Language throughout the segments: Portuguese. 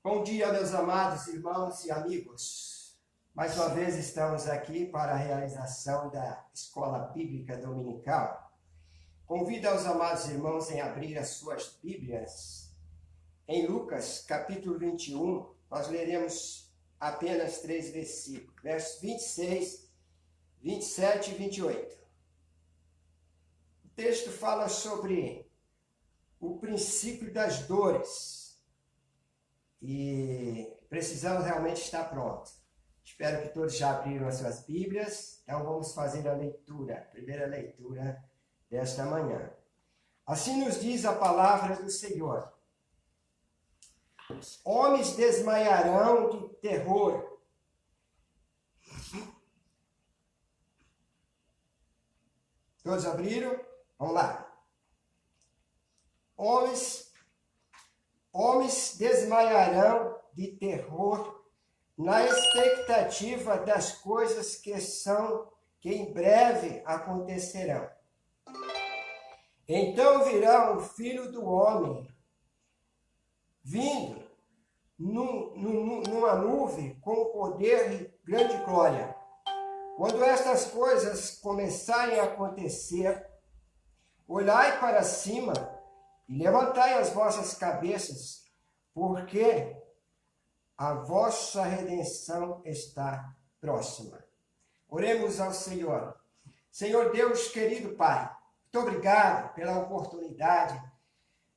Bom dia, meus amados irmãos e amigos. Mais uma vez estamos aqui para a realização da Escola Bíblica Dominical. Convido aos amados irmãos em abrir as suas Bíblias. Em Lucas, capítulo 21, nós leremos apenas 3 versículos, versos 26, 27 e 28. O texto fala sobre o princípio das dores. E precisamos realmente estar prontos. Espero que todos já abriram as suas Bíblias. Então vamos fazer a leitura, a primeira leitura desta manhã. Assim nos diz a palavra do Senhor. Os homens desmaiarão de terror. Todos abriram? Vamos lá. Homens desmaiarão de terror na expectativa das coisas que em breve acontecerão. Então virá o Filho do Homem, vindo numa nuvem com poder e grande glória. Quando estas coisas começarem a acontecer, olhai para cima e levantai as vossas cabeças, porque a vossa redenção está próxima. Oremos ao Senhor. Senhor Deus, querido Pai, muito obrigado pela oportunidade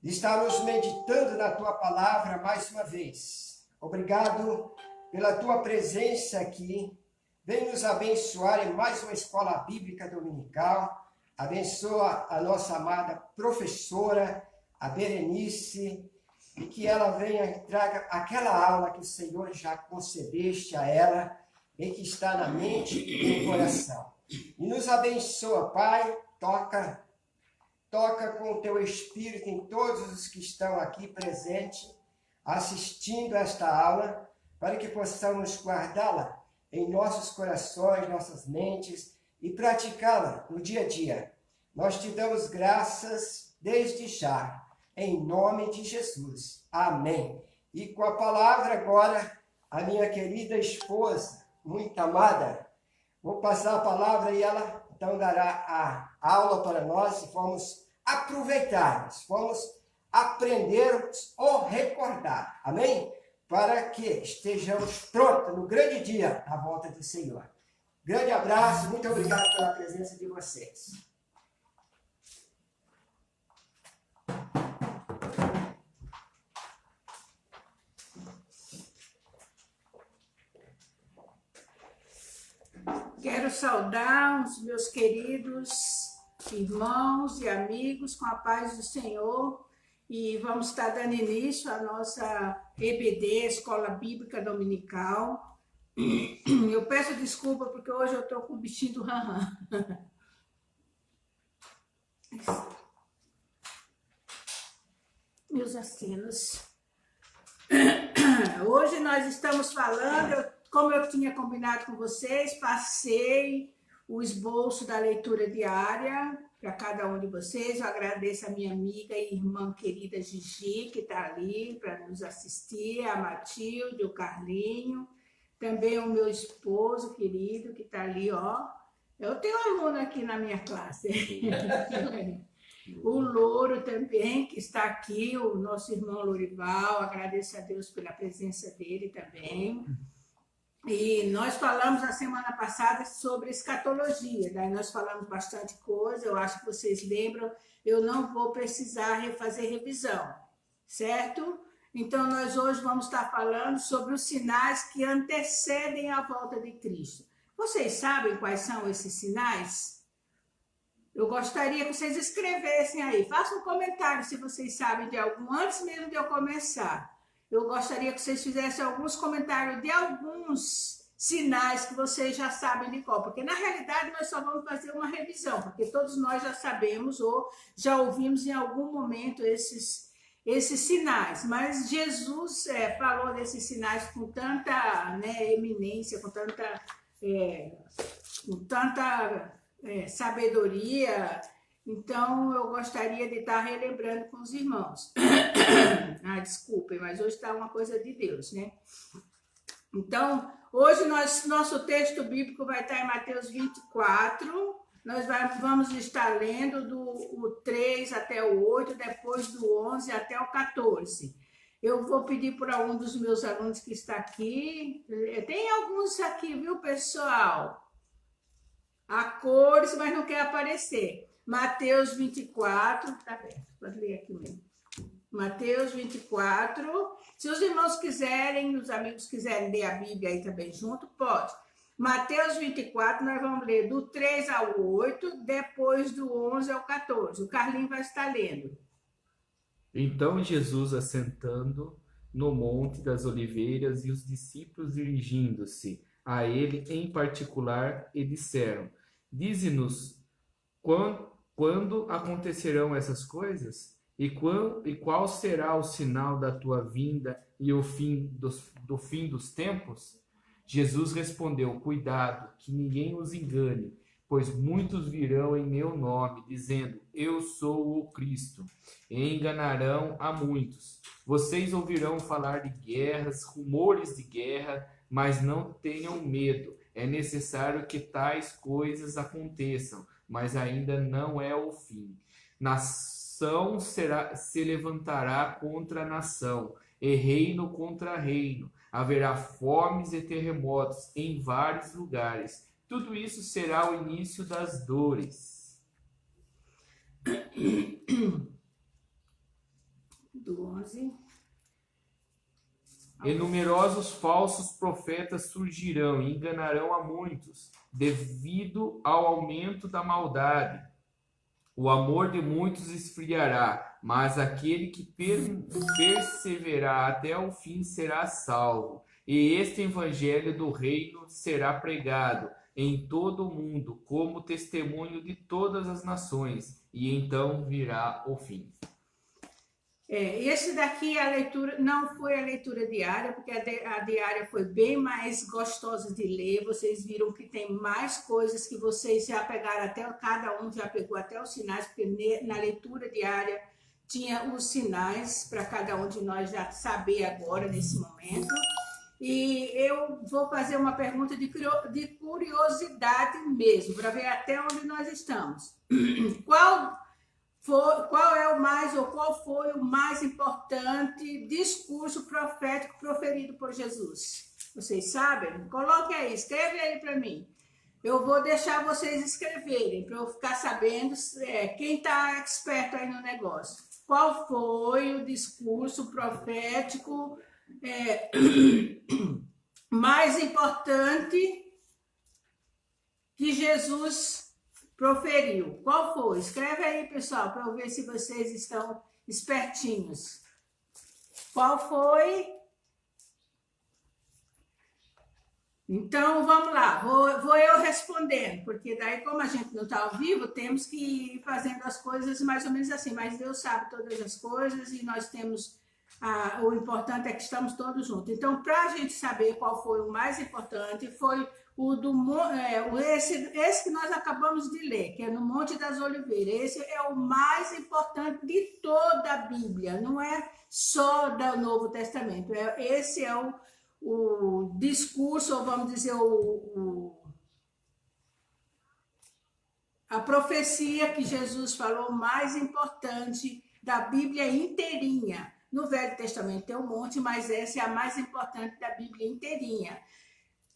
de estarmos meditando na Tua palavra mais uma vez. Obrigado pela Tua presença aqui. Vem nos abençoar em mais uma escola bíblica dominical. Abençoa a nossa amada professora, a Berenice, e que ela venha e traga aquela aula que o Senhor já concedeste a ela, e que está na mente e no coração. E nos abençoa, Pai, toca com o Teu Espírito em todos os que estão aqui presentes, assistindo esta aula, para que possamos guardá-la em nossos corações, nossas mentes, e praticá-la no dia a dia. Nós te damos graças desde já. Em nome de Jesus. Amém. E com a palavra agora, a minha querida esposa, muito amada, vou passar a palavra e ela então dará a aula para nós e vamos aproveitar, vamos aprender ou recordar. Amém? Para que estejamos prontos no grande dia à volta do Senhor. Grande abraço, muito obrigado pela presença de vocês. Quero saudar os meus queridos irmãos e amigos com a paz do Senhor e vamos estar dando início à nossa EBD, Escola Bíblica Dominical. Eu peço desculpa porque hoje eu estou com o bichinho do ranram. Meus acenos. Hoje nós estamos falando... Como eu tinha combinado com vocês, passei o esboço da leitura diária para cada um de vocês. Eu agradeço a minha amiga e irmã querida Gigi, que está ali para nos assistir, a Matilde, o Carlinho, também o meu esposo querido, que está ali, ó. Eu tenho um aluno aqui na minha classe. O Louro também, que está aqui, o nosso irmão Lourival, agradeço a Deus pela presença dele também. E nós falamos na semana passada sobre escatologia, daí nós falamos bastante coisa, eu acho que vocês lembram, eu não vou precisar fazer revisão, certo? Então nós hoje vamos estar falando sobre os sinais que antecedem a volta de Cristo. Vocês sabem quais são esses sinais? Eu gostaria que vocês escrevessem aí, façam um comentário se vocês sabem de algum, antes mesmo de eu começar. Eu gostaria que vocês fizessem alguns comentários de alguns sinais que vocês já sabem de qual, porque na realidade nós só vamos fazer uma revisão, porque todos nós já sabemos ou já ouvimos em algum momento esses sinais, mas Jesus falou desses sinais com tanta eminência, com tanta sabedoria Então, eu gostaria de estar relembrando com os irmãos. Desculpem, mas hoje está uma coisa de Deus, né? Então, hoje nosso texto bíblico vai estar em Mateus 24. Nós vamos estar lendo do 3 até o 8, depois do 11 até o 14. Eu vou pedir para um dos meus alunos que está aqui. Tem alguns aqui, viu, pessoal? A cores, mas não quer aparecer. Mateus 24, tá aberto, pode ler aqui mesmo. Mateus 24. Se os irmãos quiserem, os amigos quiserem ler a Bíblia aí também junto, pode. Mateus 24, nós vamos ler do 3 ao 8, depois do 11 ao 14. O Carlinhos vai estar lendo. Então Jesus, assentando no Monte das Oliveiras, e os discípulos dirigindo-se a ele em particular, e disseram: Dize-nos quando acontecerão essas coisas? E qual será o sinal da tua vinda e o fim do fim dos tempos? Jesus respondeu: Cuidado, que ninguém os engane, pois muitos virão em meu nome, dizendo: Eu sou o Cristo, e enganarão a muitos. Vocês ouvirão falar de guerras, rumores de guerra, mas não tenham medo. É necessário que tais coisas aconteçam, mas ainda não é o fim. Nação se levantará contra nação, e reino contra reino. Haverá fomes e terremotos em vários lugares. Tudo isso será o início das dores. Do 11. E numerosos falsos profetas surgirão e enganarão a muitos, devido ao aumento da maldade. O amor de muitos esfriará, mas aquele que perseverar até o fim será salvo. E este evangelho do reino será pregado em todo o mundo, como testemunho de todas as nações, e então virá o fim. Esse daqui, a leitura não foi a leitura diária, porque a diária foi bem mais gostosa de ler. Vocês viram que tem mais coisas que vocês já pegaram, até cada um já pegou até os sinais, porque na leitura diária tinha os sinais para cada um de nós já saber agora, nesse momento. E eu vou fazer uma pergunta de curiosidade mesmo, para ver até onde nós estamos. Qual foi o mais importante discurso profético proferido por Jesus? Vocês sabem? Coloque aí, escreve aí para mim. Eu vou deixar vocês escreverem, para eu ficar sabendo quem está expert aí no negócio. Qual foi o discurso profético mais importante que Jesus proferiu? Qual foi? Escreve aí, pessoal, para eu ver se vocês estão espertinhos. Qual foi? Então, vamos lá. Vou eu respondendo, porque daí, como a gente não está ao vivo, temos que ir fazendo as coisas mais ou menos assim. Mas Deus sabe todas as coisas e nós temos... o importante é que estamos todos juntos. Então, para a gente saber qual foi o mais importante, foi esse que nós acabamos de ler, que é no Monte das Oliveiras. Esse é o mais importante de toda a Bíblia, não é só do Novo Testamento. Esse é o discurso, ou vamos dizer, a profecia que Jesus falou mais importante da Bíblia inteirinha. No Velho Testamento tem um monte, mas essa é a mais importante da Bíblia inteirinha.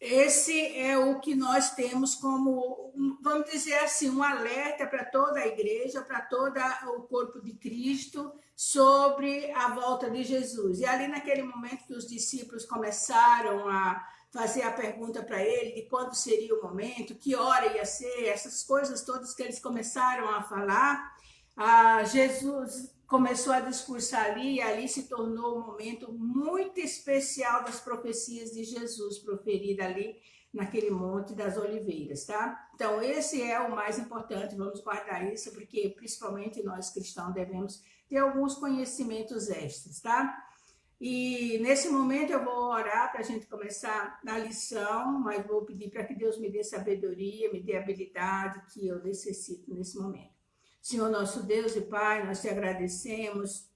Esse é o que nós temos como, vamos dizer assim, um alerta para toda a igreja, para todo o corpo de Cristo, sobre a volta de Jesus. E ali naquele momento que os discípulos começaram a fazer a pergunta para ele de quando seria o momento, que hora ia ser, essas coisas todas que eles começaram a falar, Jesus começou a discursar ali, e ali se tornou um momento muito especial das profecias de Jesus, proferida ali naquele Monte das Oliveiras, tá? Então, esse é o mais importante, vamos guardar isso, porque principalmente nós cristãos devemos ter alguns conhecimentos extras, tá? E nesse momento eu vou orar para a gente começar a lição, mas vou pedir para que Deus me dê sabedoria, me dê habilidade que eu necessito nesse momento. Senhor nosso Deus e Pai, nós te agradecemos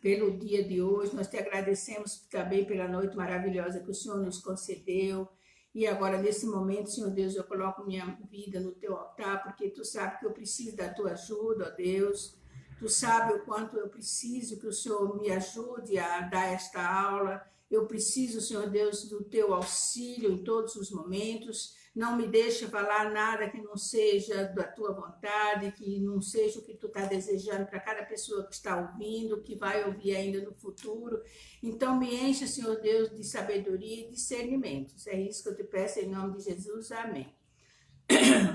pelo dia de hoje, nós te agradecemos também pela noite maravilhosa que o Senhor nos concedeu. E agora, nesse momento, Senhor Deus, eu coloco minha vida no teu altar, porque tu sabes que eu preciso da tua ajuda, ó Deus. Tu sabes o quanto eu preciso que o Senhor me ajude a dar esta aula. Eu preciso, Senhor Deus, do teu auxílio em todos os momentos. Não me deixe falar nada que não seja da tua vontade, que não seja o que tu está desejando para cada pessoa que está ouvindo, que vai ouvir ainda no futuro. Então, me enche, Senhor Deus, de sabedoria e discernimentos. É isso que eu te peço em nome de Jesus. Amém.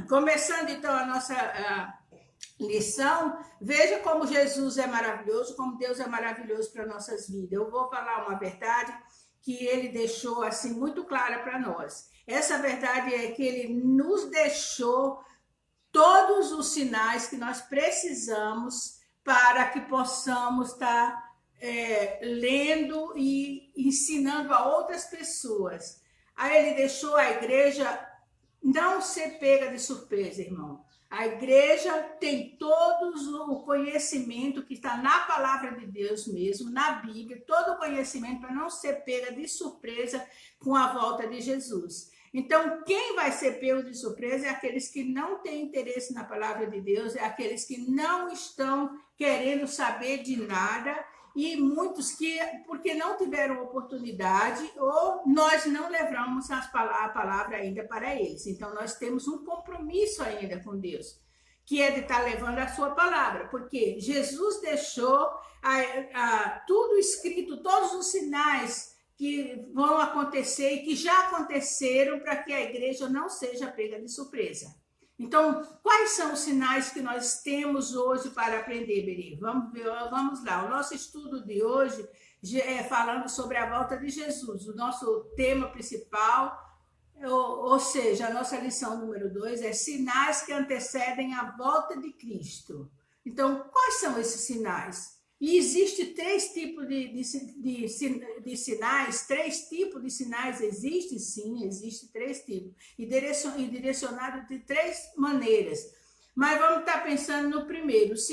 Começando, então, a nossa lição, veja como Jesus é maravilhoso, como Deus é maravilhoso para nossas vidas. Eu vou falar uma verdade que ele deixou assim muito clara para nós. Essa verdade é que ele nos deixou todos os sinais que nós precisamos para que possamos estar lendo e ensinando a outras pessoas. Aí ele deixou a igreja não ser pega de surpresa, irmão. A igreja tem todos o conhecimento que está na palavra de Deus mesmo, na Bíblia, todo o conhecimento para não ser pega de surpresa com a volta de Jesus. Então, quem vai ser pego de surpresa é aqueles que não têm interesse na palavra de Deus, é aqueles que não estão querendo saber de nada, e muitos que, porque não tiveram oportunidade, ou nós não levamos a palavra ainda para eles. Então, nós temos um compromisso ainda com Deus, que é de estar levando a sua palavra, porque Jesus deixou tudo escrito, todos os sinais que vão acontecer e que já aconteceram para que a igreja não seja pega de surpresa. Então, quais são os sinais que nós temos hoje para aprender, Beri? Vamos lá. O nosso estudo de hoje é falando sobre a volta de Jesus. O nosso tema principal, ou seja, a nossa lição número 2 é sinais que antecedem a volta de Cristo. Então, quais são esses sinais? E existe 3 tipos de sinais, 3 tipos de sinais existem, sim, existe 3 tipos, e direcionados de 3 maneiras. Mas vamos estar pensando no primeiro, os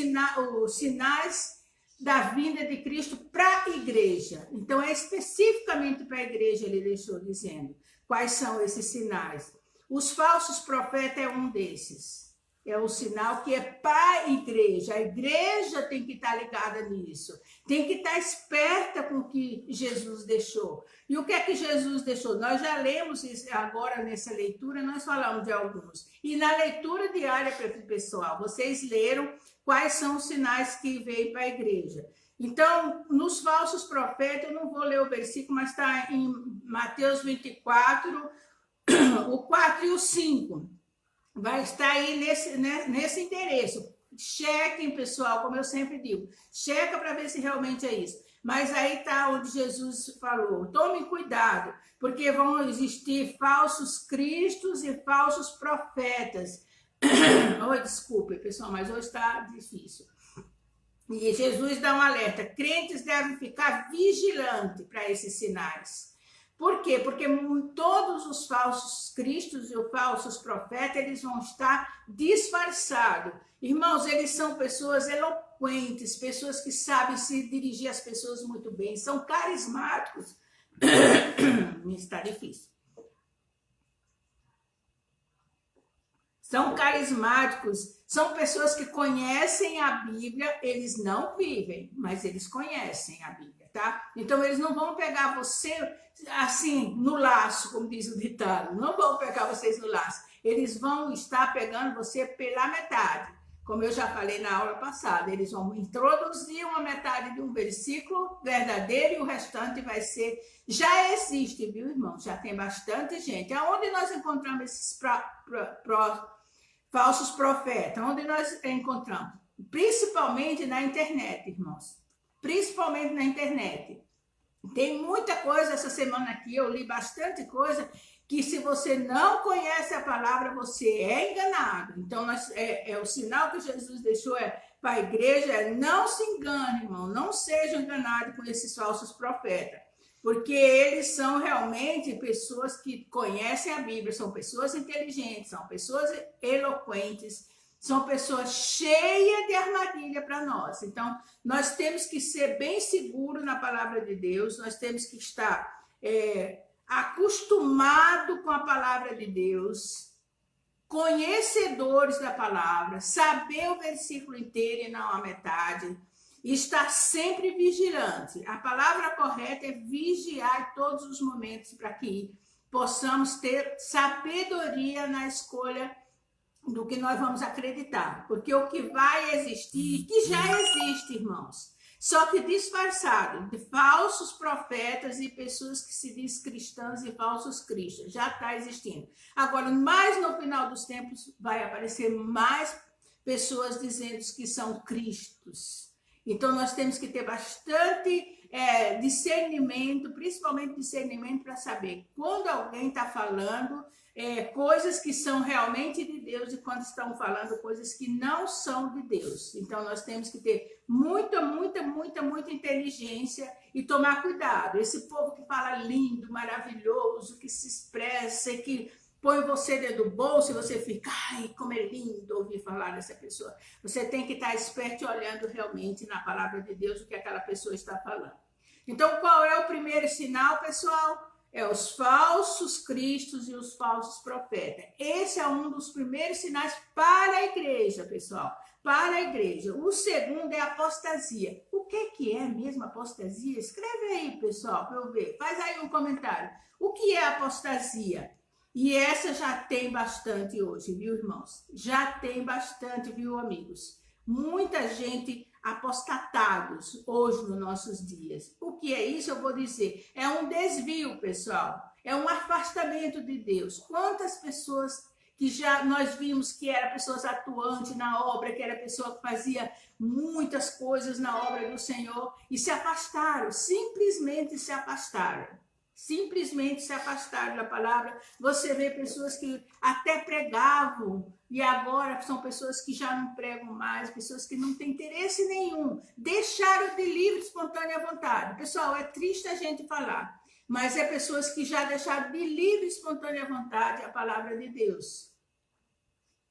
sinais da vinda de Cristo para a igreja. Então, é especificamente para a igreja, ele deixou dizendo. Quais são esses sinais? Os falsos profetas é um desses. É um sinal que é para a igreja tem que estar ligada nisso, tem que estar esperta com o que Jesus deixou. E o que é que Jesus deixou? Nós já lemos isso agora nessa leitura, nós falamos de alguns. E na leitura diária, pessoal, vocês leram quais são os sinais que veio para a igreja. Então, nos falsos profetas, eu não vou ler o versículo, mas está em Mateus 24, o 4 e o 5. Vai estar aí nesse endereço. Chequem, pessoal, como eu sempre digo. Checa para ver se realmente é isso. Mas aí está onde Jesus falou. Tomem cuidado, porque vão existir falsos cristos e falsos profetas. Desculpe, pessoal, mas hoje está difícil. E Jesus dá um alerta. Crentes devem ficar vigilantes para esses sinais. Por quê? Porque todos os falsos cristos e os falsos profetas, eles vão estar disfarçados. Irmãos, eles são pessoas eloquentes, pessoas que sabem se dirigir às pessoas muito bem, são carismáticos. Está difícil. São carismáticos, são pessoas que conhecem a Bíblia, eles não vivem, mas eles conhecem a Bíblia, tá? Então, eles não vão pegar você assim, no laço, como diz o ditado, não vão pegar vocês no laço, eles vão estar pegando você pela metade, como eu já falei na aula passada, eles vão introduzir uma metade de um versículo verdadeiro e o restante vai ser, já existe, viu, irmão? Já tem bastante gente. Aonde nós encontramos esses falsos profetas? Onde nós encontramos? Principalmente na internet, irmãos. Principalmente na internet. Tem muita coisa essa semana aqui, eu li bastante coisa, que se você não conhece a palavra, você é enganado. Então, o sinal que Jesus deixou para a igreja não se engane, irmão, não seja enganado com esses falsos profetas, porque eles são realmente pessoas que conhecem a Bíblia, são pessoas inteligentes, são pessoas eloquentes, São pessoas cheias de armadilha para nós. Então, nós temos que ser bem seguros na palavra de Deus, nós temos que estar acostumado com a palavra de Deus, conhecedores da palavra, saber o versículo inteiro e não a metade, e estar sempre vigilante. A palavra correta é vigiar em todos os momentos para que possamos ter sabedoria na escolha do que nós vamos acreditar. Porque o que vai existir, que já existe, irmãos, só que disfarçado de falsos profetas e pessoas que se dizem cristãs e falsos cristos, já está existindo. Agora, mais no final dos tempos, vai aparecer mais pessoas dizendo que são cristos. Então, nós temos que ter bastante discernimento, principalmente discernimento para saber quando alguém está falando coisas que são realmente de Deus e quando estão falando coisas que não são de Deus. Então, nós temos que ter muita inteligência e tomar cuidado. Esse povo que fala lindo, maravilhoso, que se expressa, que põe você dentro do bolso e você fica, ai, como é lindo ouvir falar dessa pessoa. Você tem que estar esperto e olhando realmente na palavra de Deus o que aquela pessoa está falando. Então, qual é o primeiro sinal, pessoal? É os falsos cristos e os falsos profetas. Esse é um dos primeiros sinais para a igreja, pessoal. Para a igreja. O segundo é a apostasia. O que é mesmo apostasia? Escreve aí, pessoal, para eu ver. Faz aí um comentário. O que é apostasia? E essa já tem bastante hoje, viu, irmãos? Já tem bastante, viu, amigos? Muita gente apostatados hoje nos nossos dias. O que é isso? Eu vou dizer. É um desvio, pessoal. É um afastamento de Deus. Quantas pessoas que já nós vimos que eram pessoas atuantes na obra, que era pessoa que fazia muitas coisas na obra do Senhor e se afastaram, simplesmente se afastaram. Simplesmente se afastaram da palavra. Você vê pessoas que até pregavam e agora são pessoas que já não pregam mais, pessoas que não têm interesse nenhum, deixaram de livre, espontânea vontade. Pessoal, é triste a gente falar, mas é pessoas que já deixaram de livre, espontânea vontade a palavra de Deus.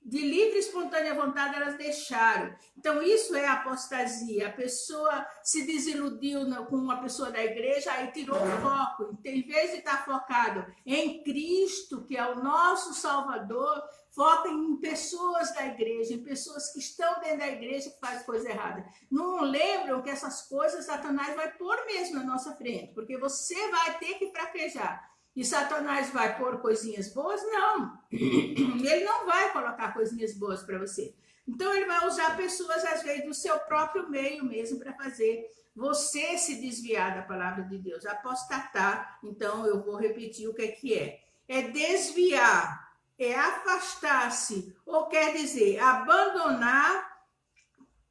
De livre e espontânea vontade elas deixaram. Então isso é apostasia. A pessoa se desiludiu com uma pessoa da igreja, aí tirou o foco. Em vez de estar focado em Cristo, que é o nosso Salvador, foca em pessoas da igreja, em pessoas que estão dentro da igreja que fazem coisa errada. Não lembram que essas coisas Satanás vai pôr mesmo na nossa frente, porque você vai ter que fraquejar. E Satanás vai pôr coisinhas boas? Não. Ele não vai colocar coisinhas boas para você. Então, ele vai usar pessoas, às vezes, do seu próprio meio mesmo, para fazer você se desviar da palavra de Deus. Apostatar, então, eu vou repetir o que é. É desviar, é afastar-se, ou quer dizer, abandonar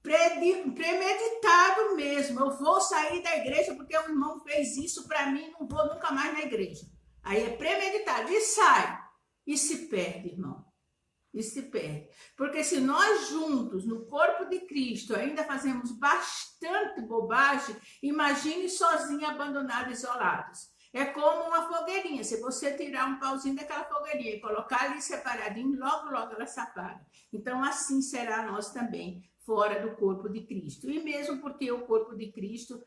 premeditado mesmo. Eu vou sair da igreja porque o irmão fez isso para mim, não vou nunca mais na igreja. Aí é premeditado, e sai, e se perde, irmão, e se perde. Porque se nós juntos, no corpo de Cristo, ainda fazemos bastante bobagem, imagine sozinho, abandonado, isolados. É como uma fogueirinha, se você tirar um pauzinho daquela fogueirinha e colocar ali separadinho, logo ela se apaga. Então assim será nós também, fora do corpo de Cristo. E mesmo porque o corpo de Cristo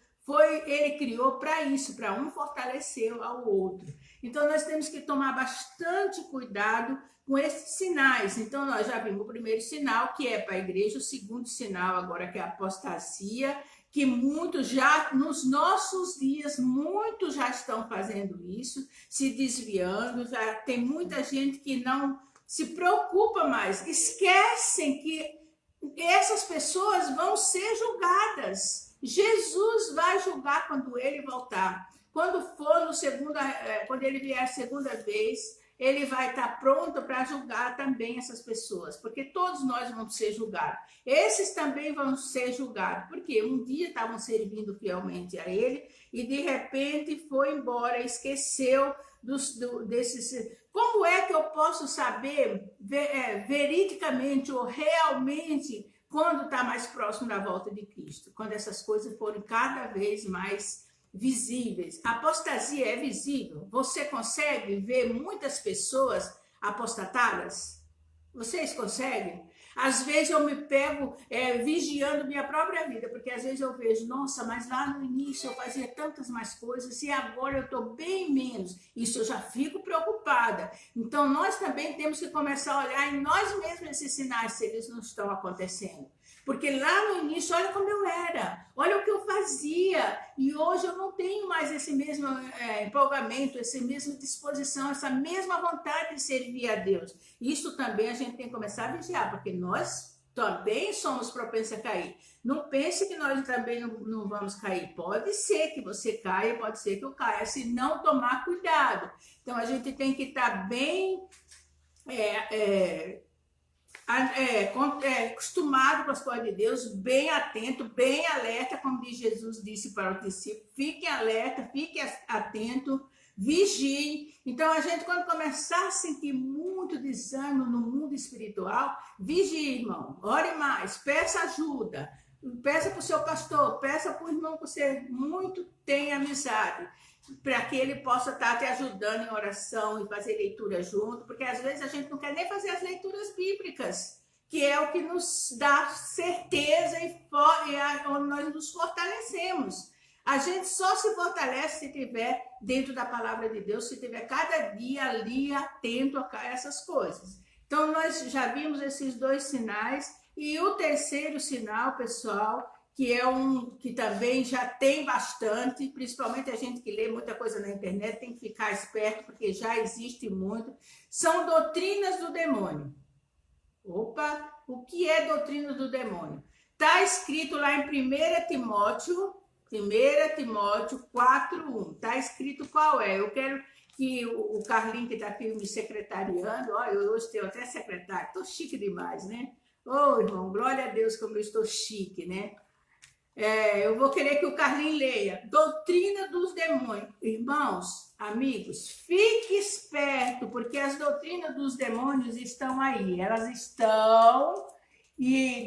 ele criou para isso, para um fortalecer ao outro. Então, nós temos que tomar bastante cuidado com esses sinais. Então, nós já vimos o primeiro sinal, que é para a igreja, o segundo sinal agora, que é a apostasia, que muitos já, nos nossos dias, muitos já estão fazendo isso, se desviando, já tem muita gente que não se preocupa mais, esquecem que essas pessoas vão ser julgadas. Jesus vai julgar quando ele voltar. Quando ele vier a segunda vez, ele vai estar pronto para julgar também essas pessoas, porque todos nós vamos ser julgados. Esses também vão ser julgados, porque um dia estavam servindo fielmente a ele e de repente foi embora, esqueceu desses. Como é que eu posso saber veridicamente ou realmente quando está mais próximo da volta de Cristo? Quando essas coisas forem cada vez mais visíveis. A apostasia é visível. Você consegue ver muitas pessoas apostatadas? Vocês conseguem? Às vezes eu me pego vigiando minha própria vida, porque às vezes eu vejo, nossa, mas lá no início eu fazia tantas mais coisas e agora eu estou bem menos. Isso eu já fico preocupada. Então nós também temos que começar a olhar em nós mesmos esses sinais, se eles não estão acontecendo. Porque lá no início, olha como eu era, olha o que eu fazia, e hoje eu não tenho mais esse mesmo empolgamento, essa mesma disposição, essa mesma vontade de servir a Deus. Isso também a gente tem que começar a vigiar, porque nós também somos propensos a cair. Não pense que nós também não vamos cair. Pode ser que você caia, pode ser que eu caia, se não tomar cuidado. Então a gente tem que estar bem acostumado com as coisas de Deus, bem atento, bem alerta, como diz Jesus disse para os discípulos, fiquem alerta, fiquem atento, vigiem. Então a gente, quando começar a sentir muito desânimo no mundo espiritual, vigie, irmão, ore mais, peça ajuda, peça para o seu pastor, peça para o irmão que você muito tem amizade, para que ele possa estar te ajudando em oração e fazer leitura junto, porque às vezes a gente não quer nem fazer as leituras bíblicas, que é o que nos dá certeza e onde nós nos fortalecemos. A gente só se fortalece se estiver dentro da palavra de Deus, se estiver cada dia ali atento a essas coisas. Então nós já vimos esses dois sinais, e o terceiro sinal, pessoal, que é que também já tem bastante, principalmente a gente que lê muita coisa na internet, tem que ficar esperto, porque já existe muito, são doutrinas do demônio. Opa, o que é doutrina do demônio? Está escrito lá em 1 Timóteo 4:1, está escrito qual é. Eu quero que o Carlinhos, que está aqui me secretariando, olha, eu hoje tenho até secretário, estou chique demais, né? Ô, irmão, glória a Deus como eu estou chique, né? Eu vou querer que o Carlinhos leia. Doutrina dos demônios. Irmãos, amigos, fique esperto, porque as doutrinas dos demônios estão aí. Elas estão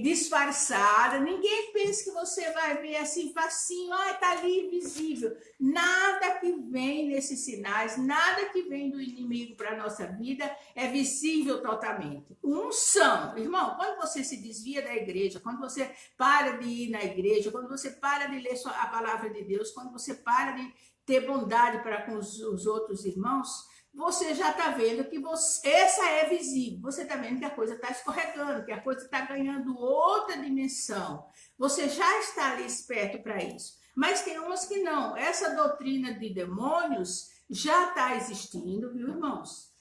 disfarçadas. Ninguém pensa que você vai ver assim, facinho, está ali invisível. Nada que vem nesses sinais, nada que vem do inimigo para a nossa vida é visível totalmente. São, irmão, quando você se desvia da igreja, quando você para de ir na igreja, quando você para de ler a palavra de Deus, quando você para de ter bondade para com os outros irmãos, você já está vendo que essa é visível. Você está vendo que a coisa está escorregando, que a coisa está ganhando outra dimensão. Você já está ali esperto para isso. Mas tem umas que não. Essa doutrina de demônios já está existindo, viu, irmãos?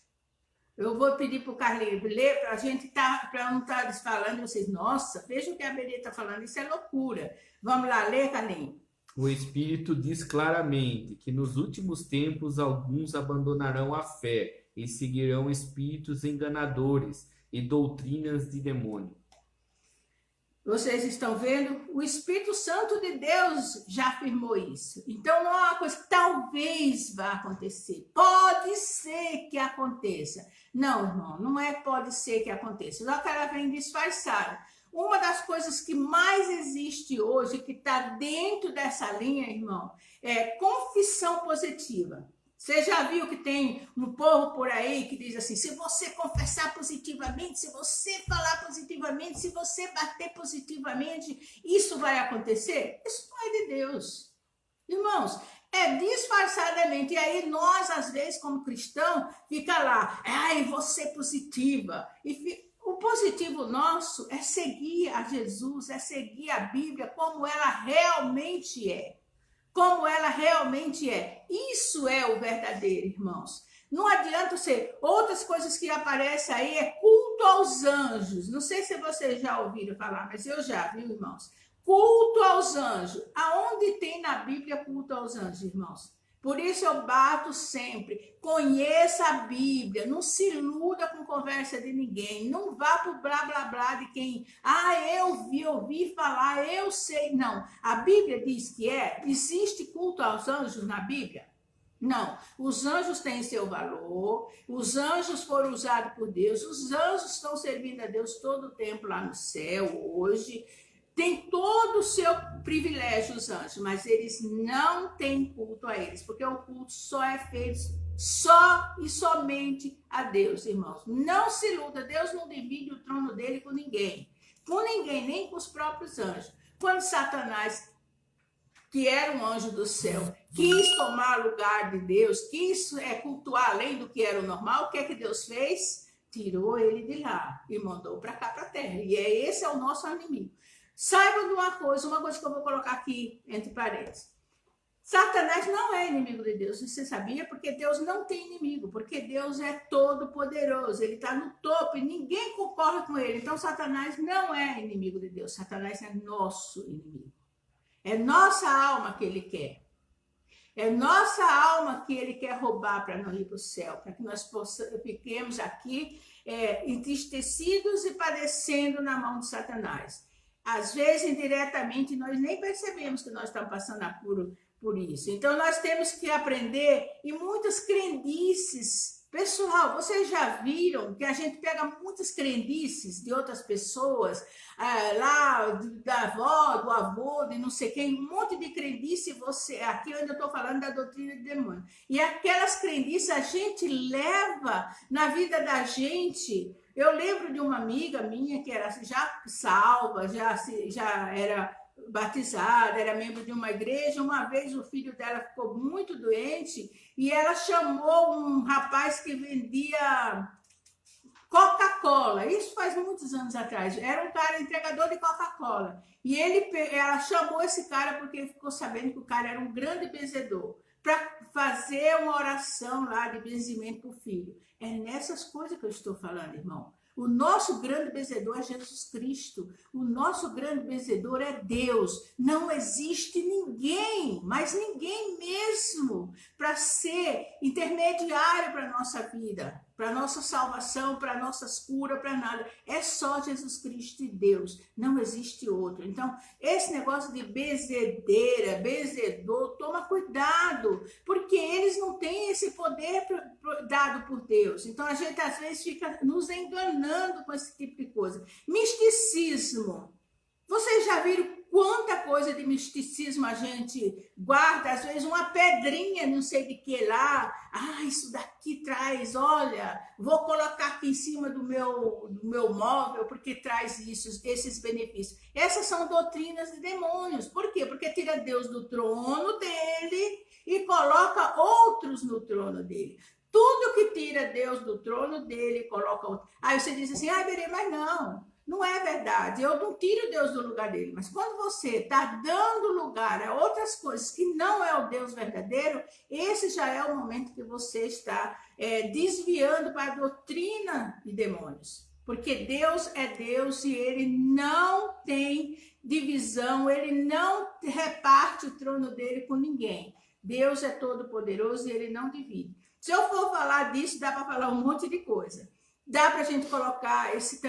Eu vou pedir para o Carlinhos ler, para a gente para não estar falando, vocês, nossa, veja o que a Berê está falando, isso é loucura. Vamos lá, ler, Carlinhos. O Espírito diz claramente que nos últimos tempos alguns abandonarão a fé e seguirão espíritos enganadores e doutrinas de demônio. Vocês estão vendo? O Espírito Santo de Deus já afirmou isso. Então não é uma coisa que talvez vá acontecer. Pode ser que aconteça. Não, irmão, não é pode ser que aconteça. Só que ela vem disfarçada. Uma das coisas que mais existe hoje, que está dentro dessa linha, irmão, é confissão positiva. Você já viu que tem um povo por aí que diz assim, se você confessar positivamente, se você falar positivamente, se você bater positivamente, isso vai acontecer? Isso não é de Deus. Irmãos, é disfarçadamente. E aí nós, às vezes, como cristão, fica lá, ai, você positiva. O positivo nosso é seguir a Jesus, é seguir a Bíblia como ela realmente é. Como ela realmente é. Isso é o verdadeiro, irmãos. Não adianta ser outras coisas que aparecem aí, é culto aos anjos. Não sei se vocês já ouviram falar, mas eu já, viu, irmãos? Culto aos anjos. Aonde tem na Bíblia culto aos anjos, irmãos? Por isso eu bato sempre, conheça a Bíblia, não se iluda com conversa de ninguém, não vá para o blá blá blá de quem, eu ouvi falar, eu sei. Não, a Bíblia diz que existe culto aos anjos na Bíblia? Não, os anjos têm seu valor, os anjos foram usados por Deus, os anjos estão servindo a Deus todo o tempo lá no céu, hoje. Tem todo o seu privilégio os anjos, mas eles não têm culto a eles, porque o culto só é feito Só e somente a Deus, irmãos. Não se iluda, Deus não divide o trono dele com ninguém, nem com os próprios anjos. Quando Satanás, que era um anjo do céu, quis tomar lugar de Deus, quis cultuar além do que era o normal, o que é que Deus fez? Tirou ele de lá e mandou para cá, para a terra. E esse é o nosso inimigo. Saibam de uma coisa que eu vou colocar aqui entre parênteses. Satanás não é inimigo de Deus, você sabia? Porque Deus não tem inimigo, porque Deus é todo poderoso, ele está no topo e ninguém concorre com ele. Então Satanás não é inimigo de Deus, Satanás é nosso inimigo. É nossa alma que ele quer. É nossa alma que ele quer roubar para não ir para o céu, para que nós fiquemos aqui entristecidos e padecendo na mão de Satanás. Às vezes, indiretamente, nós nem percebemos que nós estamos passando apuro por isso. Então, nós temos que aprender, e muitas crendices. Pessoal, vocês já viram que a gente pega muitas crendices de outras pessoas, lá da avó, do avô, de não sei quem, um monte de crendice, aqui eu ainda estou falando da doutrina de demônio. E aquelas crendices a gente leva na vida da gente. Eu lembro de uma amiga minha que era já salva, já era batizada, era membro de uma igreja. Uma vez o filho dela ficou muito doente e ela chamou um rapaz que vendia Coca-Cola. Isso faz muitos anos atrás. Era um cara entregador de Coca-Cola. E ela chamou esse cara porque ele ficou sabendo que o cara era um grande benzedor, para fazer uma oração lá de benzimento para o filho. É nessas coisas que eu estou falando, irmão. O nosso grande benzedor é Jesus Cristo. O nosso grande benzedor é Deus. Não existe ninguém, mas ninguém mesmo, para ser intermediário para a nossa vida, para a nossa salvação, para nossas curas, para nada. É só Jesus Cristo e Deus. Não existe outro. Então, esse negócio de benzedeira, benzedor, toma cuidado, porque eles não têm esse poder dado por Deus. Então, a gente às vezes fica nos enganando com esse tipo de coisa. Misticismo. Vocês já viram quanta coisa de misticismo a gente guarda? Às vezes uma pedrinha, não sei de que lá. Isso daqui traz, olha, vou colocar aqui em cima do meu móvel porque traz esses benefícios. Essas são doutrinas de demônios. Por quê? Porque tira Deus do trono dele e coloca outros no trono dele. Tudo que tira Deus do trono dele, coloca outro. Aí você diz assim, Berê, mas não é verdade. Eu não tiro Deus do lugar dele. Mas quando você está dando lugar a outras coisas que não é o Deus verdadeiro, esse já é o momento que você está desviando para a doutrina de demônios. Porque Deus é Deus e ele não tem divisão, ele não reparte o trono dele com ninguém. Deus é todo poderoso e ele não divide. Se eu for falar disso, dá para falar um monte de coisa. Dá para a gente colocar esse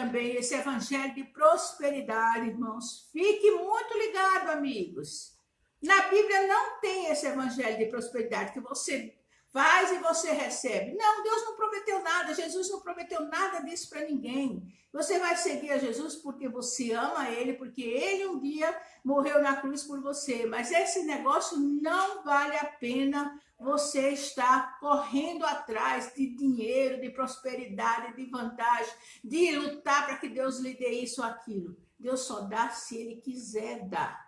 evangelho de prosperidade, irmãos. Fique muito ligado, amigos. Na Bíblia não tem esse evangelho de prosperidade que você faz e você recebe. Não, Deus não prometeu nada, Jesus não prometeu nada disso para ninguém. Você vai seguir a Jesus porque você ama ele, porque ele um dia morreu na cruz por você. Mas esse negócio não vale a pena você estar correndo atrás de dinheiro, de prosperidade, de vantagem, de lutar para que Deus lhe dê isso ou aquilo. Deus só dá se ele quiser dar.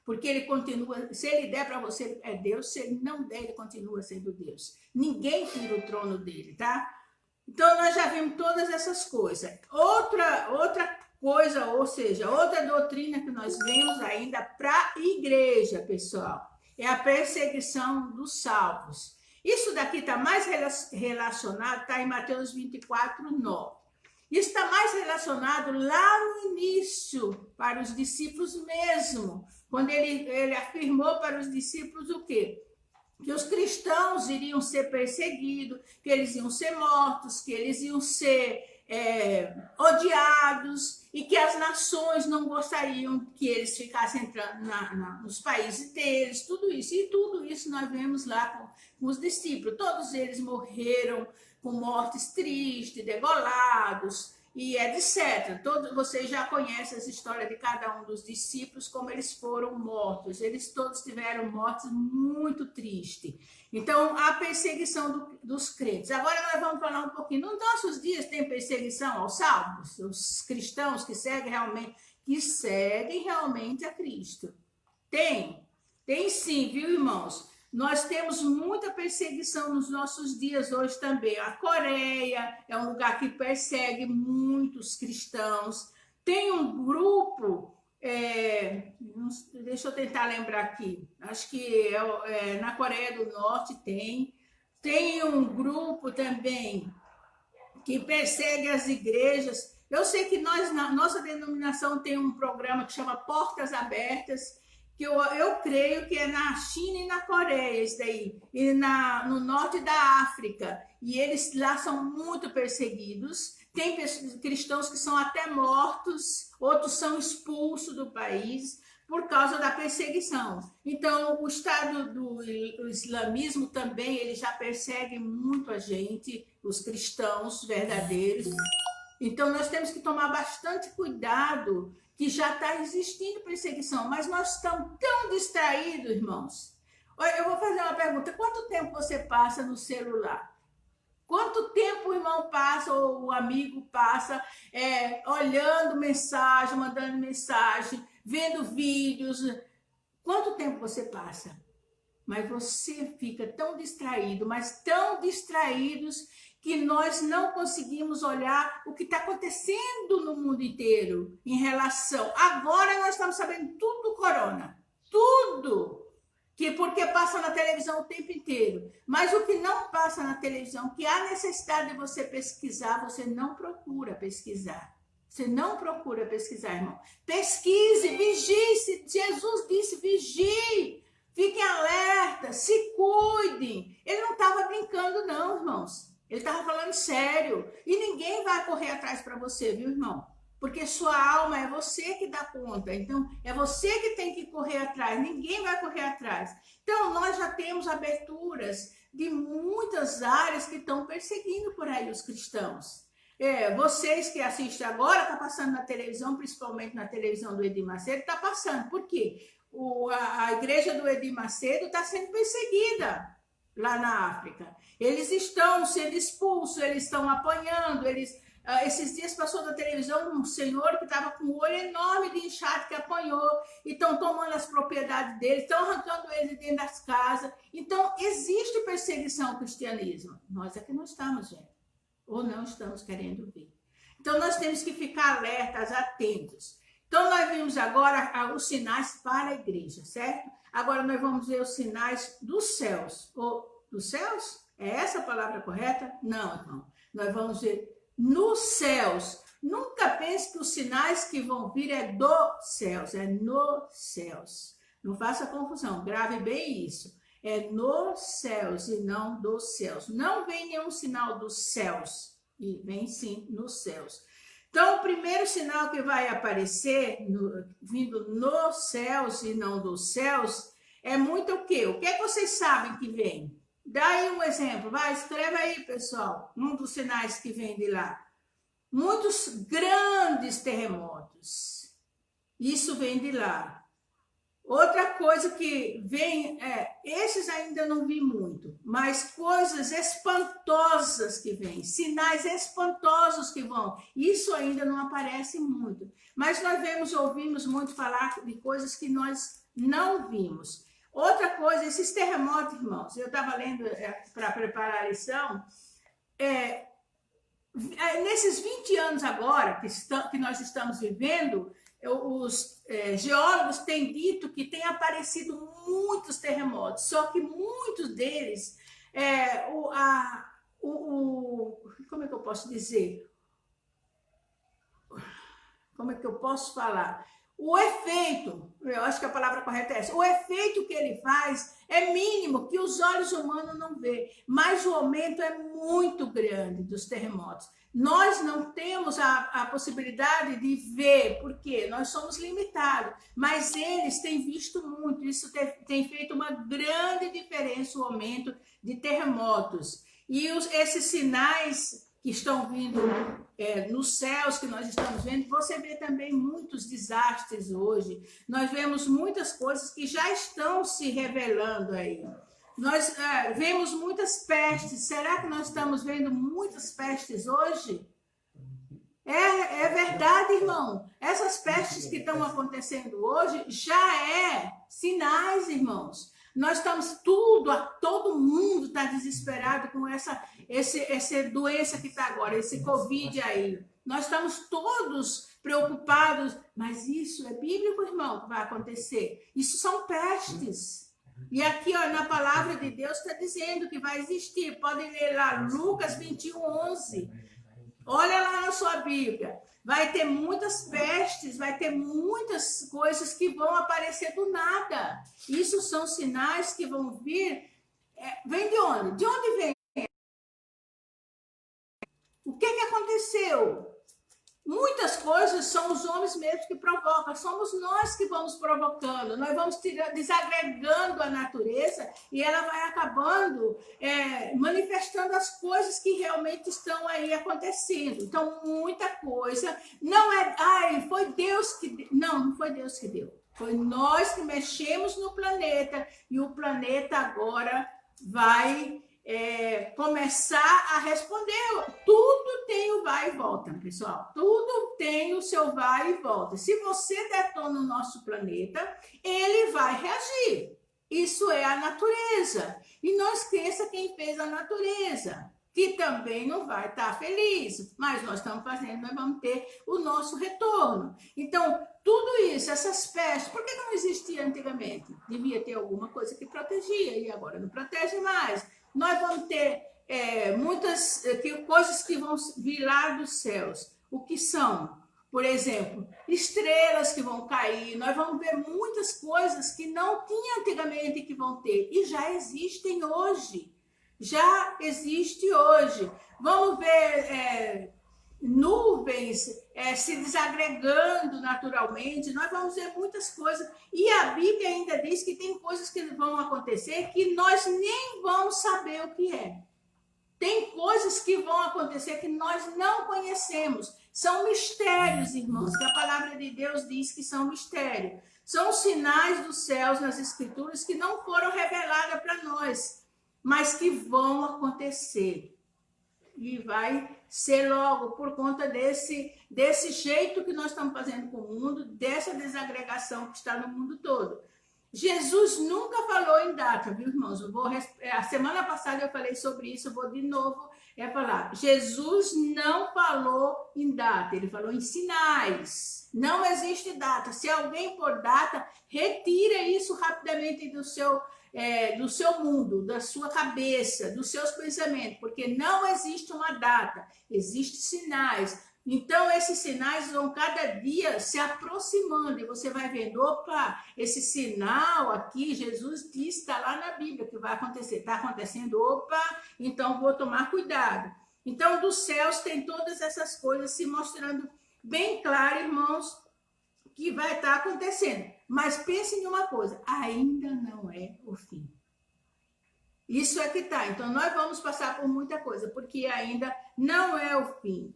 Porque ele continua, se ele der para você, é Deus, se ele não der, ele continua sendo Deus. Ninguém tira o trono dele, tá? Então, nós já vimos todas essas coisas. Outra coisa, ou seja, outra doutrina que nós vemos ainda para a igreja, pessoal, é a perseguição dos salvos. Isso daqui está mais relacionado, está em Mateus 24, 9. Isso está mais relacionado lá no início, para os discípulos mesmo, quando ele afirmou para os discípulos o quê? Que os cristãos iriam ser perseguidos, que eles iam ser mortos, que eles iam ser odiados e que as nações não gostariam que eles ficassem entrando nos países deles, tudo isso. E tudo isso nós vemos lá com os discípulos. Todos eles morreram com mortes tristes, degolados. e etc. Vocês já conhecem essa história de cada um dos discípulos, como eles foram mortos. Eles todos tiveram mortes muito tristes. Então, a perseguição dos crentes. Agora nós vamos falar um pouquinho. Nos nossos dias tem perseguição aos salvos, os cristãos que seguem realmente a Cristo. Tem sim, viu, irmãos? Nós temos muita perseguição nos nossos dias hoje também. A Coreia é um lugar que persegue muitos cristãos. Tem um grupo, deixa eu tentar lembrar aqui, acho que na Coreia do Norte tem um grupo também que persegue as igrejas. Eu sei que na nossa denominação tem um programa que chama Portas Abertas, que eu creio que é na China e na Coreia, isso daí, e no norte da África, e eles lá são muito perseguidos. Tem cristãos que são até mortos, outros são expulsos do país por causa da perseguição. Então, o Estado do islamismo também, ele já persegue muito a gente, os cristãos verdadeiros. Então, nós temos que tomar bastante cuidado, que já está existindo perseguição, mas nós estamos tão distraídos, irmãos. Olha, eu vou fazer uma pergunta. Quanto tempo você passa no celular? Quanto tempo o irmão passa, ou o amigo passa, olhando mensagem, mandando mensagem, vendo vídeos? Quanto tempo você passa? Mas você fica tão distraído, mas tão distraídos, que nós não conseguimos olhar o que está acontecendo no mundo inteiro em relação. Agora nós estamos sabendo tudo do corona, tudo, porque passa na televisão o tempo inteiro. Mas o que não passa na televisão, que há necessidade de você pesquisar, você não procura pesquisar. Você não procura pesquisar, irmão. Pesquise, vigie. Jesus disse, vigie. Fiquem alertas, se cuidem. Ele não estava brincando não, irmãos. Ele estava falando sério. E ninguém vai correr atrás para você, viu, irmão? Porque sua alma é você que dá conta. Então, é você que tem que correr atrás. Ninguém vai correr atrás. Então, nós já temos aberturas de muitas áreas que estão perseguindo por aí os cristãos. Vocês que assistem agora, está passando na televisão, principalmente na televisão do Edir Macedo, está passando. Por quê? A igreja do Edir Macedo está sendo perseguida lá na África. Eles estão sendo expulsos, eles estão apanhando, esses dias passou na televisão um senhor que estava com um olho enorme de inchado, que apanhou, e estão tomando as propriedades deles, estão arrancando eles dentro das casas. Então, existe perseguição ao cristianismo. Nós é que não estamos vendo, ou não estamos querendo ver. Então, nós temos que ficar alertas, atentos. Então, nós vimos agora os sinais para a igreja, certo? Agora, nós vamos ver os sinais dos céus. Dos céus? É essa a palavra correta? Não, irmão. Nós vamos ver nos céus. Nunca pense que os sinais que vão vir é dos céus, é nos céus. Não faça confusão, grave bem isso. É nos céus e não dos céus. Não vem nenhum sinal dos céus, e vem sim nos céus. Então, o primeiro sinal que vai aparecer, vindo nos céus e não dos céus, é muito o quê? O que é que vocês sabem que vem? Dá aí um exemplo, vai, escreva aí, pessoal, um dos sinais que vem de lá. Muitos grandes terremotos, isso vem de lá. Outra coisa que vem, esses ainda não vi muito, mas coisas espantosas que vêm, sinais espantosos que vão, isso ainda não aparece muito. Mas nós ouvimos muito falar de coisas que nós não vimos. Outra coisa, esses terremotos, irmãos, eu estava lendo para preparar a lição, nesses 20 anos agora que nós estamos vivendo, os geólogos têm dito que tem aparecido muitos terremotos, só que muitos deles, como é que eu posso dizer? Como é que eu posso falar? O efeito, eu acho que a palavra correta é essa, o efeito que ele faz é mínimo, que os olhos humanos não vê, mas o aumento é muito grande dos terremotos. Nós não temos a possibilidade de ver, porque nós somos limitados, mas eles têm visto muito, isso tem feito uma grande diferença, o aumento de terremotos. E esses sinais que estão vindo nos céus que nós estamos vendo, você vê também muitos desastres hoje. Nós vemos muitas coisas que já estão se revelando aí. Nós vemos muitas pestes. Será que nós estamos vendo muitas pestes hoje? É verdade, irmão. Essas pestes que estão acontecendo hoje já sinais, irmãos. Nós estamos todo mundo está desesperado com essa doença que está agora, esse Covid aí. Nós estamos todos preocupados, mas isso é bíblico, irmão, que vai acontecer. Isso são pestes. E aqui, ó, na palavra de Deus está dizendo que vai existir. Podem ler lá, Lucas 21:11. Olha lá na sua Bíblia. Vai ter muitas pestes, vai ter muitas coisas que vão aparecer do nada. Isso são sinais que vão vir. Vem de onde? De onde vem? O que aconteceu? Muitas coisas são os homens mesmo que provocam, somos nós que vamos provocando, nós vamos desagregando a natureza e ela vai acabando manifestando as coisas que realmente estão aí acontecendo. Então, muita coisa não foi Deus que... Não foi Deus que deu. Foi nós que mexemos no planeta e o planeta agora vai... começar a responder. Tudo tem o vai e volta, pessoal. Tudo tem o seu vai e volta. Se você detona o nosso planeta, ele vai reagir. Isso é a natureza. E não esqueça quem fez a natureza, que também não vai estar feliz. Mas nós estamos fazendo, nós vamos ter o nosso retorno. Então, tudo isso, essas pestes, por que não existia antigamente? Devia ter alguma coisa que protegia e agora não protege mais. Nós vamos ter muitas coisas que vão vir lá dos céus. O que são? Por exemplo, estrelas que vão cair. Nós vamos ver muitas coisas que não tinha antigamente que vão ter. E já existem hoje. Já existe hoje. Vamos ver nuvens se desagregando naturalmente. Nós vamos ver muitas coisas. E a Bíblia ainda diz que tem coisas que vão acontecer que nós nem vamos saber o que é. Tem coisas que vão acontecer que nós não conhecemos. São mistérios, irmãos, que a palavra de Deus diz que são mistérios. São sinais dos céus nas Escrituras que não foram reveladas para nós, mas que vão acontecer. E vai ser logo por conta desse jeito que nós estamos fazendo com o mundo, dessa desagregação que está no mundo todo. Jesus nunca falou em data, viu, irmãos? A semana passada eu falei sobre isso, eu vou de novo falar. Jesus não falou em data, ele falou em sinais. Não existe data. Se alguém pôr data, retira isso rapidamente do seu mundo, da sua cabeça, dos seus pensamentos, porque não existe uma data, existem sinais. Então, esses sinais vão cada dia se aproximando, e você vai vendo, opa, esse sinal aqui, Jesus disse, está lá na Bíblia que vai acontecer, está acontecendo, opa, então vou tomar cuidado. Então, dos céus tem todas essas coisas se mostrando bem claro, irmãos, que vai estar acontecendo. Mas pense em uma coisa, ainda não é o fim. Isso é que está. Então, nós vamos passar por muita coisa, porque ainda não é o fim.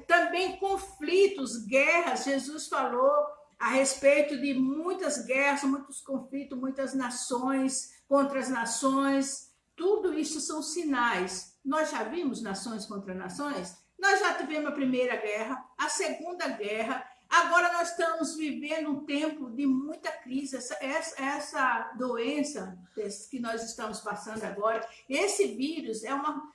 Também conflitos, guerras, Jesus falou a respeito de muitas guerras, muitos conflitos, muitas nações contra as nações. Tudo isso são sinais. Nós já vimos nações contra nações? Nós já tivemos a Primeira Guerra, a Segunda Guerra. Agora nós estamos vivendo um tempo de muita crise. Essa doença que nós estamos passando agora, esse vírus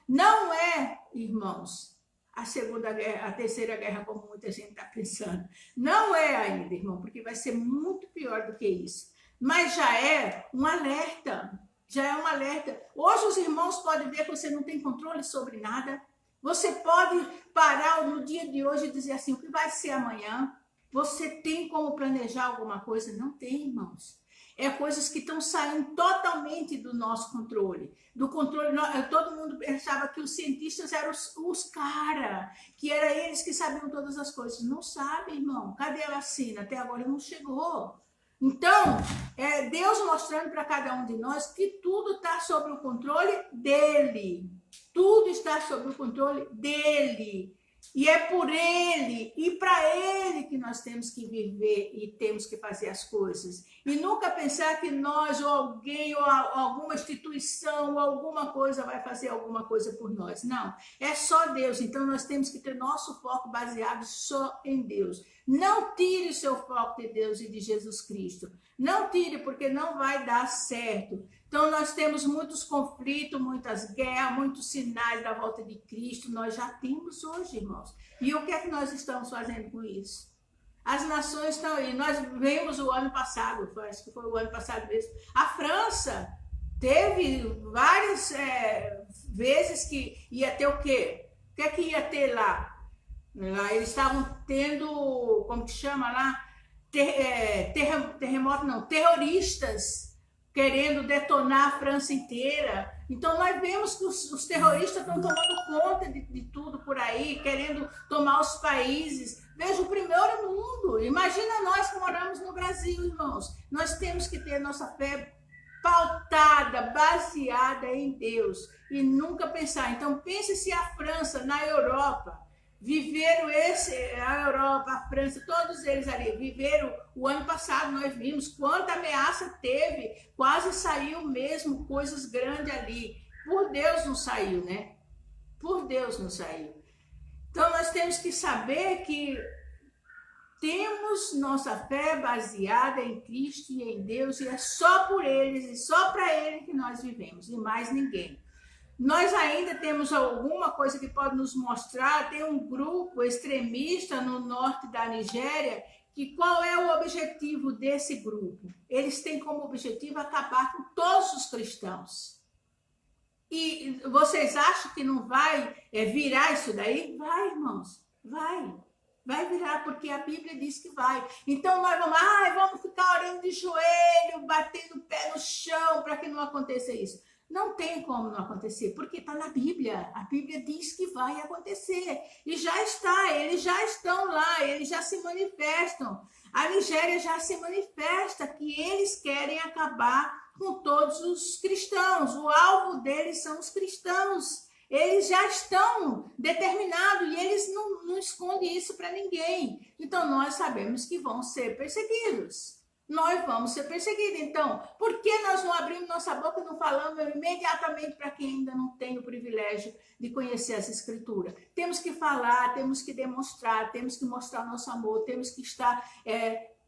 não é, irmãos, a Segunda Guerra, a Terceira Guerra, como muita gente está pensando. Não é ainda, irmão, porque vai ser muito pior do que isso. Mas já é um alerta. Já é um alerta. Hoje os irmãos podem ver que você não tem controle sobre nada. Você pode parar no dia de hoje e dizer assim, o que vai ser amanhã? Você tem como planejar alguma coisa? Não tem, irmãos. É coisas que estão saindo totalmente do nosso controle. Do controle, todo mundo pensava que os cientistas eram os caras, que eram eles que sabiam todas as coisas. Não sabem, irmão. Cadê a vacina? Até agora não chegou. Então, é Deus mostrando para cada um de nós que tudo está sob o controle dele. Tudo está sob o controle dele. E é por ele e para ele que nós temos que viver e temos que fazer as coisas. E nunca pensar que nós, ou alguém, ou alguma instituição, ou alguma coisa vai fazer alguma coisa por nós. Não, é só Deus. Então nós temos que ter nosso foco baseado só em Deus. Não tire o seu foco de Deus e de Jesus Cristo. Não tire, porque não vai dar certo. Então, nós temos muitos conflitos, muitas guerras, muitos sinais da volta de Cristo. Nós já temos hoje, irmãos. E o que é que nós estamos fazendo com isso? As nações estão aí. Nós vimos o ano passado, acho que foi o ano passado mesmo. A França teve várias vezes que ia ter o quê? O que é que ia ter lá? Eles estavam tendo, como que chama lá? Terremoto não, terroristas querendo detonar a França inteira. Então nós vemos que os terroristas estão tomando conta de tudo por aí, querendo tomar os países. Veja, o primeiro mundo. Imagina nós que moramos no Brasil, irmãos. Nós temos que ter nossa fé pautada, baseada em Deus e nunca pensar. Então pense se a França na Europa viveram a Europa, a França, todos eles ali viveram. O ano passado nós vimos quanta ameaça teve, quase saiu mesmo coisas grandes ali. Por Deus não saiu, né? Por Deus não saiu. Então nós temos que saber que temos nossa fé baseada em Cristo e em Deus, e é só por eles e só para ele que nós vivemos, e mais ninguém. Nós ainda temos alguma coisa que pode nos mostrar. Tem um grupo extremista no norte da Nigéria, que qual é o objetivo desse grupo? Eles têm como objetivo acabar com todos os cristãos. E vocês acham que não vai virar isso daí? Vai, irmãos, vai. Vai virar, porque a Bíblia diz que vai. Então nós vamos ficar orando de joelho, batendo o pé no chão para que não aconteça isso. Não tem como não acontecer, porque está na Bíblia. A Bíblia diz que vai acontecer. E já está, eles já estão lá, eles já se manifestam. A Nigéria já se manifesta que eles querem acabar com todos os cristãos. O alvo deles são os cristãos. Eles já estão determinados e eles não escondem isso para ninguém. Então nós sabemos que vão ser perseguidos. Nós vamos ser perseguidos. Então, por que nós não abrimos nossa boca e não falamos imediatamente para quem ainda não tem o privilégio de conhecer as Escrituras? Temos que falar, temos que demonstrar, temos que mostrar nosso amor, temos que estar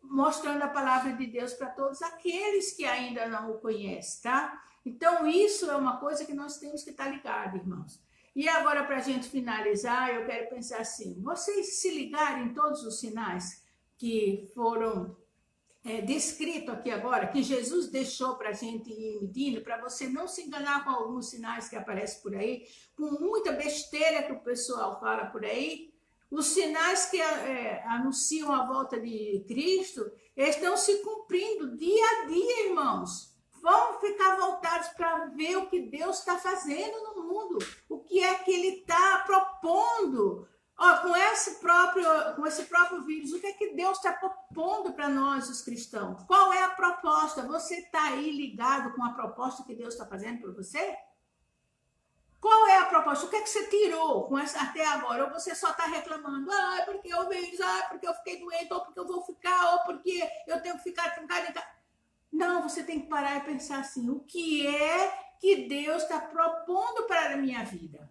mostrando a palavra de Deus para todos aqueles que ainda não o conhecem, tá? Então, isso é uma coisa que nós temos que estar ligados, irmãos. E agora, para a gente finalizar, eu quero pensar assim, vocês se ligarem em todos os sinais que foram descrito aqui agora, que Jesus deixou para a gente ir medindo, para você não se enganar com alguns sinais que aparecem por aí, com muita besteira que o pessoal fala por aí. Os sinais que anunciam a volta de Cristo estão se cumprindo dia a dia, irmãos. Vamos ficar voltados para ver o que Deus está fazendo no mundo, o que é que Ele está propondo. Com esse próprio vírus, o que é que Deus está propondo para nós, os cristãos? Qual é a proposta? Você está aí ligado com a proposta que Deus está fazendo para você? Qual é a proposta? O que é que você tirou com essa até agora? Ou você só está reclamando? Porque eu vejo, porque eu fiquei doente, ou porque eu vou ficar, ou porque eu tenho que ficar trancado em casa. Não, você tem que parar e pensar assim, o que é que Deus está propondo para a minha vida?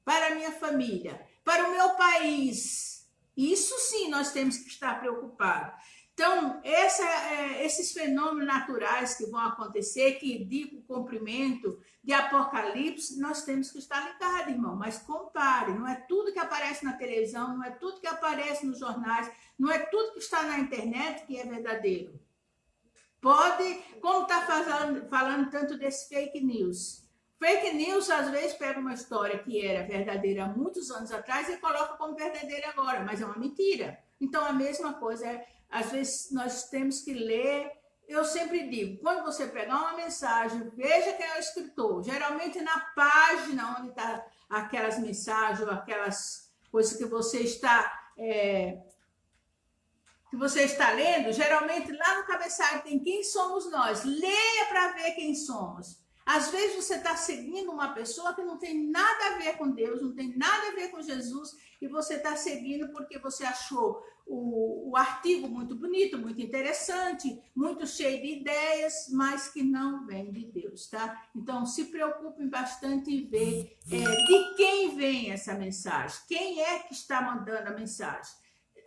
Para a minha família? Para o meu país? Isso sim nós temos que estar preocupados. Então, esses fenômenos naturais que vão acontecer, que indicam o cumprimento de Apocalipse, nós temos que estar ligados, irmão. Mas compare, não é tudo que aparece na televisão, não é tudo que aparece nos jornais, não é tudo que está na internet que é verdadeiro. Como está falando tanto desse fake news. Fake news, às vezes, pega uma história que era verdadeira há muitos anos atrás e coloca como verdadeira agora, mas é uma mentira. Então, a mesma coisa, às vezes, nós temos que ler. Eu sempre digo, quando você pegar uma mensagem, veja quem é o escritor. Geralmente, na página onde está aquelas mensagens, aquelas coisas que você está lendo, geralmente, lá no cabeçalho tem quem somos nós. Leia para ver quem somos. Às vezes você está seguindo uma pessoa que não tem nada a ver com Deus, não tem nada a ver com Jesus, e você está seguindo porque você achou o artigo muito bonito, muito interessante, muito cheio de ideias, mas que não vem de Deus, tá? Então, se preocupem bastante em ver de quem vem essa mensagem, quem é que está mandando a mensagem.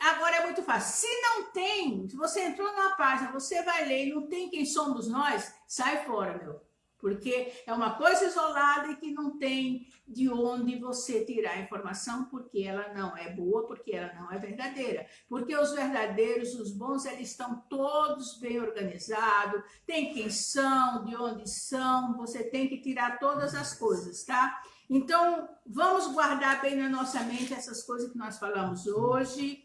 Agora é muito fácil. Se não tem, se você entrou numa página, você vai ler e não tem quem somos nós, sai fora, meu. Porque é uma coisa isolada e que não tem de onde você tirar a informação, porque ela não é boa, porque ela não é verdadeira. Porque os verdadeiros, os bons, eles estão todos bem organizados, tem quem são, de onde são, você tem que tirar todas as coisas, tá? Então, vamos guardar bem na nossa mente essas coisas que nós falamos hoje.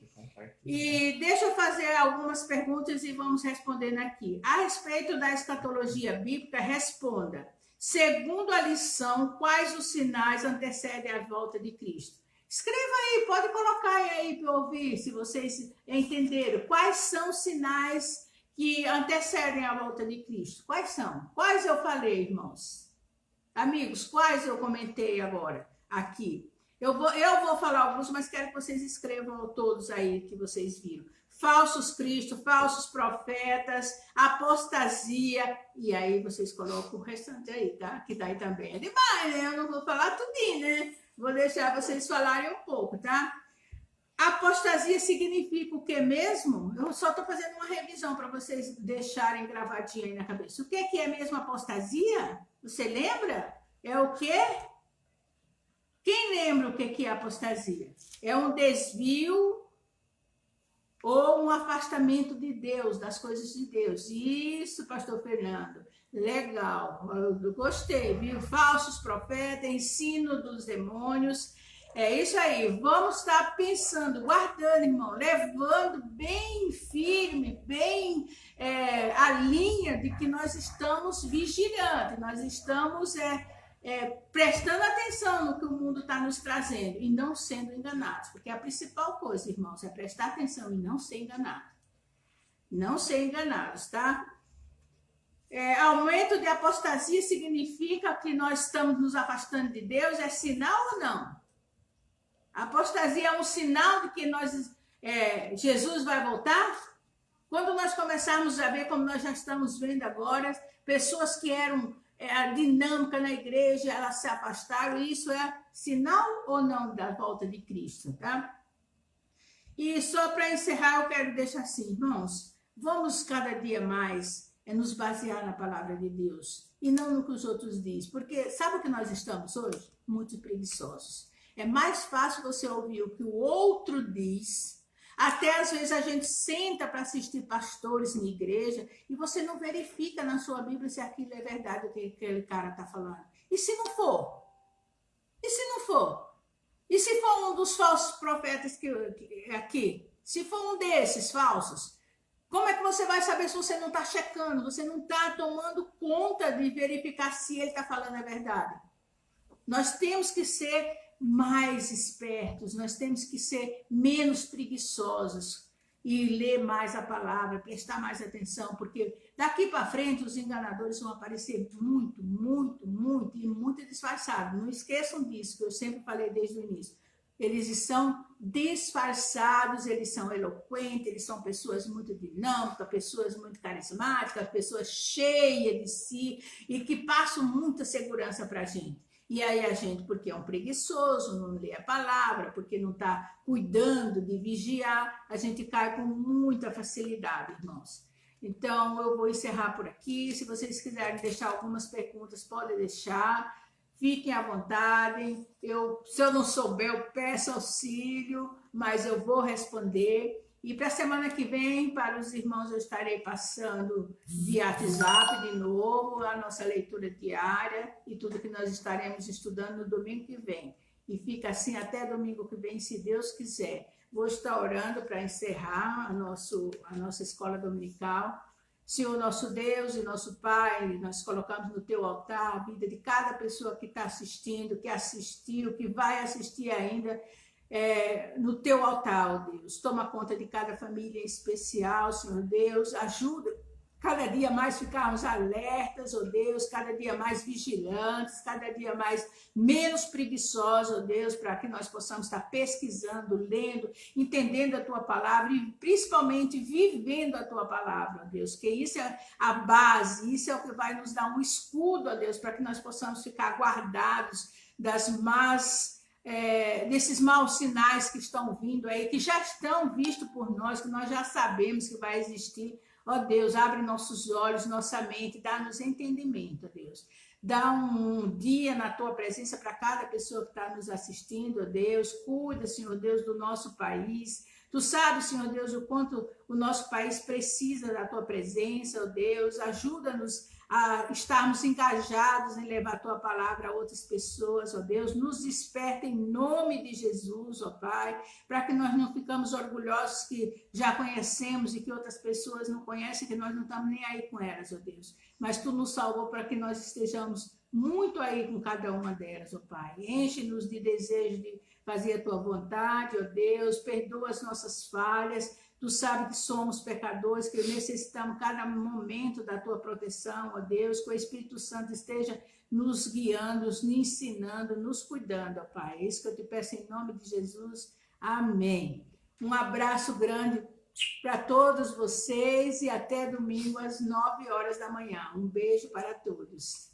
E deixa eu fazer algumas perguntas e vamos respondendo aqui. A respeito da escatologia bíblica, responda. Segundo a lição, quais os sinais antecedem a volta de Cristo? Escreva aí, pode colocar aí para eu ouvir, se vocês entenderam. Quais são os sinais que antecedem a volta de Cristo? Quais são? Quais eu falei, irmãos? Amigos, quais eu comentei agora aqui? Eu vou falar alguns, mas quero que vocês escrevam todos aí que vocês viram. Falsos cristos, falsos profetas, apostasia, e aí vocês colocam o restante aí, tá? Que daí também é demais, né? Eu não vou falar tudinho, né? Vou deixar vocês falarem um pouco, tá? Apostasia significa o que mesmo? Eu só estou fazendo uma revisão para vocês deixarem gravadinho aí na cabeça. O que é mesmo apostasia? Você lembra? É o quê? Quem lembra o que é apostasia? É um desvio ou um afastamento de Deus, das coisas de Deus. Isso, pastor Fernando. Legal, eu gostei, viu? Falsos profetas, ensino dos demônios. É isso aí, vamos estar pensando, guardando, irmão, levando bem firme, bem a linha de que nós estamos vigilantes, nós estamos prestando atenção no que o mundo está nos trazendo e não sendo enganados, porque a principal coisa, irmãos, é prestar atenção e não ser enganado. Não ser enganados, tá? Aumento de apostasia significa que nós estamos nos afastando de Deus, é sinal ou não? A apostasia é um sinal de que Jesus vai voltar? Quando nós começarmos a ver, como nós já estamos vendo agora, pessoas que eram a dinâmica na igreja, elas se afastaram, e isso é sinal ou não da volta de Cristo, tá? E só para encerrar, eu quero deixar assim, irmãos, vamos cada dia mais nos basear na palavra de Deus e não no que os outros dizem, porque sabe o que nós estamos hoje? Muito preguiçosos. É mais fácil você ouvir o que o outro diz. Até às vezes a gente senta para assistir pastores na igreja e você não verifica na sua Bíblia se aquilo é verdade o que aquele cara está falando. E se não for? E se não for? E se for um dos falsos profetas aqui? Se for um desses falsos? Como é que você vai saber se você não está checando? Você não está tomando conta de verificar se ele está falando a verdade? Nós temos que ser mais espertos, nós temos que ser menos preguiçosos e ler mais a palavra, prestar mais atenção, porque daqui para frente os enganadores vão aparecer muito, muito, muito e muito disfarçados. Não esqueçam disso, que eu sempre falei desde o início. Eles são disfarçados, eles são eloquentes, eles são pessoas muito dinâmicas, pessoas muito carismáticas, pessoas cheias de si e que passam muita segurança para a gente. E aí a gente, porque é um preguiçoso, não lê a palavra, porque não está cuidando de vigiar, a gente cai com muita facilidade, irmãos. Então, eu vou encerrar por aqui. Se vocês quiserem deixar algumas perguntas, podem deixar. Fiquem à vontade. Se eu não souber, eu peço auxílio, mas eu vou responder. E para a semana que vem, para os irmãos, eu estarei passando via WhatsApp de novo, a nossa leitura diária e tudo que nós estaremos estudando no domingo que vem. E fica assim até domingo que vem, se Deus quiser. Vou estar orando para encerrar a nossa escola dominical. Senhor, nosso Deus e nosso Pai, nós colocamos no teu altar a vida de cada pessoa que está assistindo, que assistiu, que vai assistir ainda, no teu altar, ó Deus. Toma conta de cada família em especial, Senhor Deus. Ajuda cada dia mais ficarmos alertas, ó Deus, cada dia mais vigilantes, cada dia mais menos preguiçosos, ó Deus, para que nós possamos estar pesquisando, lendo, entendendo a Tua palavra e principalmente vivendo a Tua palavra, ó Deus, que isso é a base, isso é o que vai nos dar um escudo, ó Deus, para que nós possamos ficar guardados desses maus sinais que estão vindo aí, que já estão vistos por nós, que nós já sabemos que vai existir. Ó Deus, abre nossos olhos, nossa mente, dá-nos entendimento, ó Deus. Dá um dia na Tua presença para cada pessoa que está nos assistindo, ó Deus. Cuida, Senhor Deus, do nosso país. Tu sabes, Senhor Deus, o quanto o nosso país precisa da Tua presença, ó Deus. Ajuda-nos a estarmos engajados em levar a Tua palavra a outras pessoas, ó Deus. Nos desperta em nome de Jesus, ó Pai, para que nós não ficamos orgulhosos que já conhecemos e que outras pessoas não conhecem, que nós não estamos nem aí com elas, ó Deus. Mas Tu nos salvou para que nós estejamos muito aí com cada uma delas, ó Pai. Enche-nos de desejo de fazer a Tua vontade, ó Deus. Perdoa as nossas falhas. Tu sabes que somos pecadores, que necessitamos cada momento da Tua proteção, ó Deus, que o Espírito Santo esteja nos guiando, nos ensinando, nos cuidando, ó Pai. É isso que eu te peço em nome de Jesus. Amém. Um abraço grande para todos vocês e até domingo às 9 horas da manhã. Um beijo para todos.